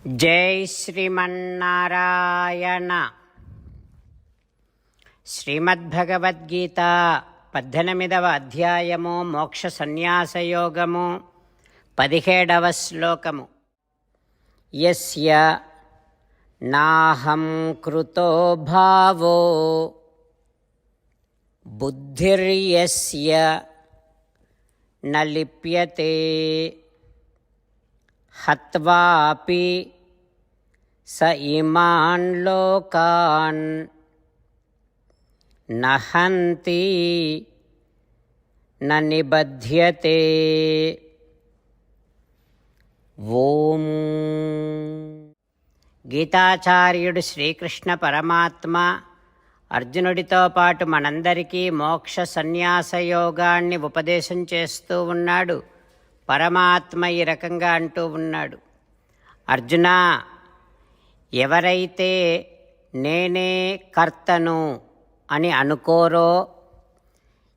జై శ్రీమన్నారాయణ. శ్రీమద్భగవద్గీత 18వ అధ్యాయము మోక్ష సన్యాసయోగము 17వ శ్లోకము. యస్య నాహం కృతో భావో బుద్ధిర్యస్య న లిప్యతే హత్వాపి స ఇమాన్ లోకాన్ నహంతి న నిబధ్యతే. ఓం. గీతాచార్యుడు శ్రీకృష్ణ పరమాత్మ అర్జునుడితో పాటు మనందరికీ మోక్ష సన్యాస యోగాన్ని ఉపదేశం చేస్తూ ఉన్నాడు. పరమాత్మ ఈ రకంగా అంటూ ఉన్నాడు, అర్జున, ఎవరైతే నేనే కర్తను అని అనుకోరో,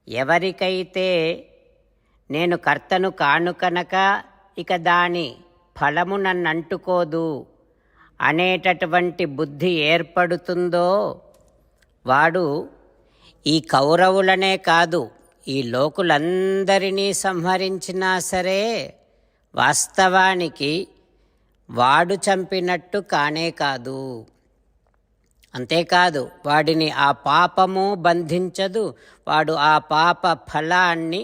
ఎవరికైతే నేను కర్తను కాను కనుక ఇక దాని ఫలము నన్ను అంటుకోదు అనేటటువంటి బుద్ధి ఏర్పడుతుందో వాడు ఈ కౌరవులనే కాదు, ఈ లోకులందరినీ సంహరించినా సరే వాస్తవానికి వాడు చంపినట్టు కానే కాదు. అంతేకాదు, వాడిని ఆ పాపము బంధించదు, వాడు ఆ పాప ఫలాన్ని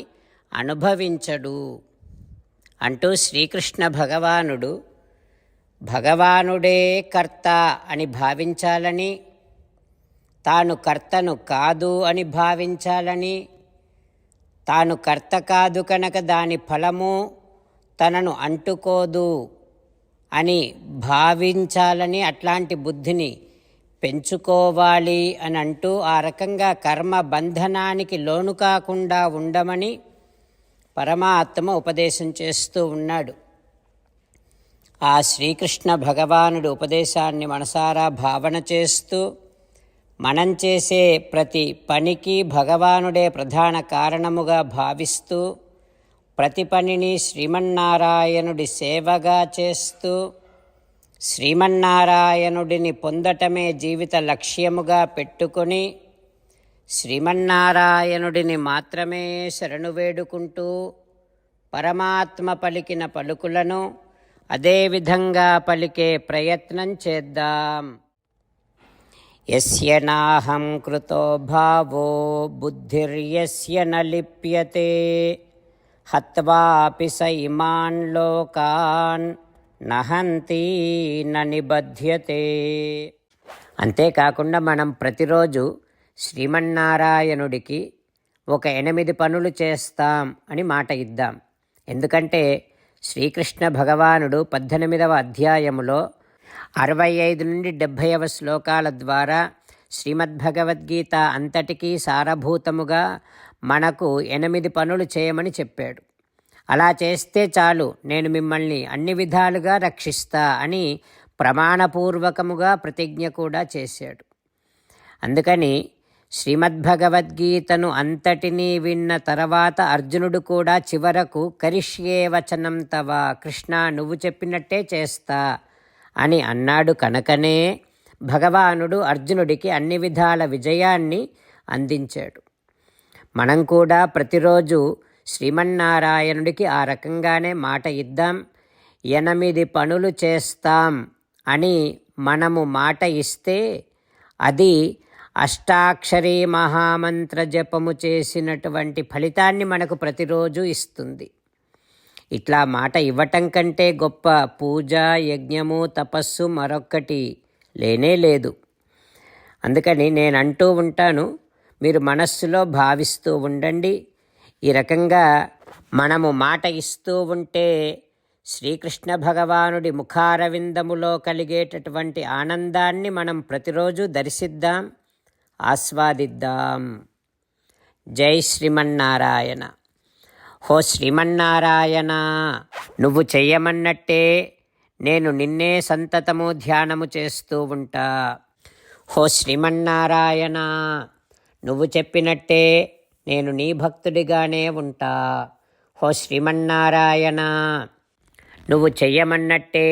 అనుభవించడు అంటూ శ్రీకృష్ణ భగవానుడే కర్త అని భావించాలని, తాను కర్తను కాదు అని భావించాలని, తాను కర్త కాదు కనుక దాని ఫలము తనను అంటుకోదు అని భావించాలని, అట్లాంటి బుద్ధిని పెంచుకోవాలి అని అంటూ ఆ రకంగా కర్మ బంధనానికి లోను కాకుండా ఉండమని పరమాత్మ ఉపదేశం చేస్తూ ఉన్నాడు. ఆ శ్రీకృష్ణ భగవానుడి ఉపదేశాన్ని మనసారా భావన చేస్తూ మనం చేసే ప్రతి పనికి భగవానుడే ప్రధాన కారణముగా భావిస్తూ ప్రతి పనిని శ్రీమన్నారాయణుడి సేవగా చేస్తూ శ్రీమన్నారాయణుడిని పొందటమే జీవిత లక్ష్యముగా పెట్టుకొని శ్రీమన్నారాయణుడిని మాత్రమే శరణు వేడుకుంటూ పరమాత్మ పలికిన పలుకులను అదేవిధంగా పలికే ప్రయత్నం చేద్దాం. యస్య నాహం కృతో భావో బుద్ధిర్యస్య న లిప్యతే హత్వాపి స ఇమాన్ లోకాన్ నహంతి న నిబధ్యతే. అంతేకాకుండా మనం ప్రతిరోజు శ్రీమన్నారాయణుడికి ఒక 8 పనులు చేస్తాం అని మాట ఇద్దాం. ఎందుకంటే శ్రీకృష్ణ భగవానుడు 18వ అధ్యాయములో 65 నుండి 70వ శ్లోకాల ద్వారా శ్రీమద్భగవద్గీత అంతటికీ సారభూతముగా మనకు 8 పనులు చేయమని చెప్పాడు. అలా చేస్తే చాలు, నేను మిమ్మల్ని అన్ని విధాలుగా రక్షిస్తా అని ప్రమాణపూర్వకముగా ప్రతిజ్ఞ కూడా చేశాడు. అందుకని శ్రీమద్భగవద్గీతను అంతటినీ విన్న తర్వాత అర్జునుడు కూడా చివరకు కరిష్యే వచనం తవ, కృష్ణ నువ్వు చెప్పినట్టే చేస్తా అని అన్నాడు. కనుకనే భగవానుడు అర్జునుడికి అన్ని విధాల విజయాన్ని అందించాడు. మనం కూడా ప్రతిరోజు శ్రీమన్నారాయణుడికి ఆ రకంగానే మాట ఇద్దాం. 8 పనులు చేస్తాం అని మనము మాట ఇస్తే అది అష్టాక్షరీ మహామంత్ర జపము చేసినటువంటి ఫలితాన్ని మనకు ప్రతిరోజు ఇస్తుంది. ఇట్లా మాట ఇవ్వటం కంటే గొప్ప పూజ, యజ్ఞము, తపస్సు మరొక్కటి లేనే లేదు. అందుకని నేను అంటూ ఉంటాను, మీరు మనస్సులో భావిస్తూ ఉండండి. ఈ రకంగా మనము మాట ఇస్తూ ఉంటే శ్రీకృష్ణ భగవానుడి ముఖారవిందములో కలిగేటటువంటి ఆనందాన్ని మనం ప్రతిరోజు దర్శిద్దాం, ఆస్వాదిద్దాం. జై శ్రీమన్నారాయణ. హో శ్రీమన్నారాయణ, నువ్వు చెయ్యమన్నట్టే నేను నిన్నే సంతతము ధ్యానము చేస్తూ ఉంటా. హో శ్రీమన్నారాయణ, నువ్వు చెప్పినట్టే నేను నీ భక్తుడిగానే ఉంటా. హో శ్రీమన్నారాయణ, నువ్వు చెయ్యమన్నట్టే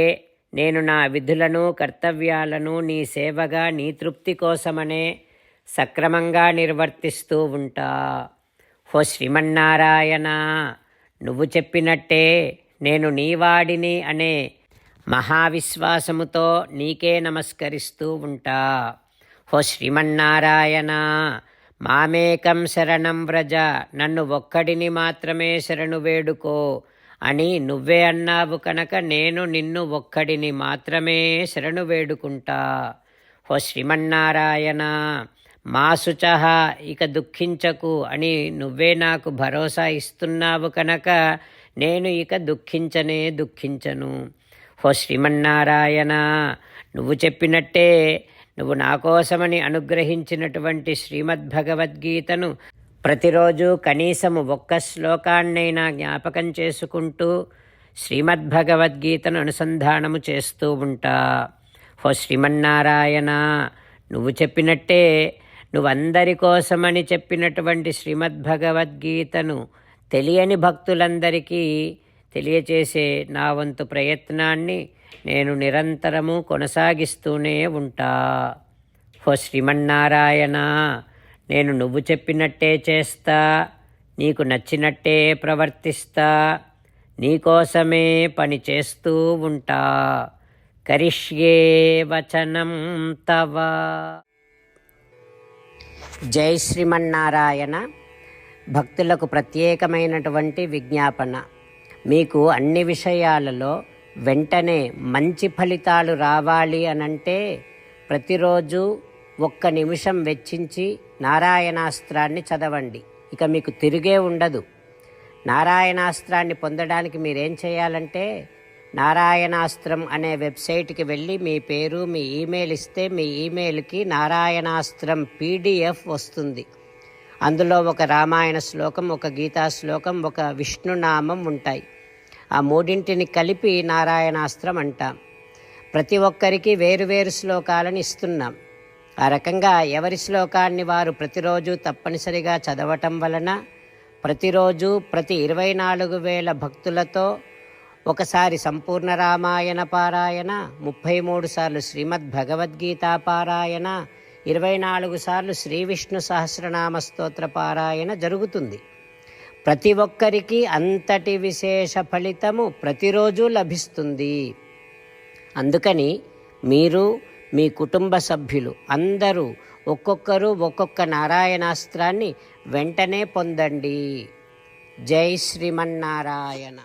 నేను నా విధులను కర్తవ్యాలను నీ సేవగా నీ తృప్తి కోసమనే సక్రమంగా నిర్వర్తిస్తూ ఉంటా. ఓ శ్రీమన్నారాయణ, నువ్వు చెప్పినట్టే నేను నీవాడిని అనే మహావిశ్వాసముతో నీకే నమస్కరిస్తూ ఉంటా. ఓ శ్రీమన్నారాయణ, మామేకం శరణం వ్రజ, నన్ను ఒక్కడిని మాత్రమే శరణు వేడుకో అని నువ్వే అన్నావు కనుక నేను నిన్ను ఒక్కడిని మాత్రమే శరణు వేడుకుంటా. ఓ శ్రీమన్నారాయణ, మా శుచః, ఇక దుఃఖించకు అని నువ్వే నాకు భరోసా ఇస్తున్నావు కనుక నేను ఇక దుఃఖించను. ఓ శ్రీమన్నారాయణ, నువ్వు చెప్పినట్టే నువ్వు నా కోసమని అనుగ్రహించినటువంటి శ్రీమద్భగవద్గీతను ప్రతిరోజు కనీసము ఒక్క శ్లోకాన్నైనా జ్ఞాపకం చేసుకుంటూ శ్రీమద్భగవద్గీతను అనుసంధానము చేస్తూ ఉంటా. ఓ శ్రీమన్నారాయణ, నువ్వు చెప్పినట్టే నువ్వందరి కోసమని చెప్పినటువంటి శ్రీమద్భగవద్గీతను తెలియని భక్తులందరికీ తెలియచేసే నా వంతు ప్రయత్నాన్ని నేను నిరంతరము కొనసాగిస్తూనే ఉంటా. ఓ శ్రీమన్నారాయణ, నేను నువ్వు చెప్పినట్టే చేస్తా, నీకు నచ్చినట్టే ప్రవర్తిస్తా, నీకోసమే పని చేస్తూ ఉంటా. కరిష్యే వచనం తవ. జై శ్రీమన్నారాయణ. భక్తులకు ప్రత్యేకమైనటువంటి విజ్ఞాపన. మీకు అన్ని విషయాలలో వెంటనే మంచి ఫలితాలు రావాలి అనంటే ప్రతిరోజు 1 నిమిషం వెచ్చించి నారాయణాస్త్రాన్ని చదవండి. ఇక మీకు తిరిగే ఉండదు. నారాయణాస్త్రాన్ని పొందడానికి మీరేం చేయాలంటే నారాయణాస్త్రం అనే వెబ్సైట్కి వెళ్ళి మీ పేరు మీ ఈమెయిల్ ఇస్తే మీ ఈమెయిల్కి నారాయణాస్త్రం PDF వస్తుంది. అందులో ఒక రామాయణ శ్లోకం, ఒక గీతా శ్లోకం, ఒక విష్ణునామం ఉంటాయి. ఆ మూడింటిని కలిపి నారాయణాస్త్రం అంటాం. ప్రతి ఒక్కరికి వేరువేరు శ్లోకాలను ఇస్తున్నాం. ఆ రకంగా ఎవరి శ్లోకాన్ని వారు ప్రతిరోజు తప్పనిసరిగా చదవటం వలన ప్రతిరోజు ప్రతి 24,000 భక్తులతో ఒకసారి సంపూర్ణ రామాయణ పారాయణ, 33 సార్లు శ్రీమద్భగవద్గీత పారాయణ, 24 సార్లు శ్రీ విష్ణు సహస్రనామ స్తోత్ర పారాయణ జరుగుతుంది. ప్రతి ఒక్కరికి అంతటి విశేష ఫలితము ప్రతిరోజు లభిస్తుంది. అందుకని మీరు మీ కుటుంబ సభ్యులు అందరూ ఒక్కొక్కరు ఒక్కొక్క నారాయణాస్త్రాన్ని వెంటనే పొందండి. జై శ్రీమన్నారాయణ.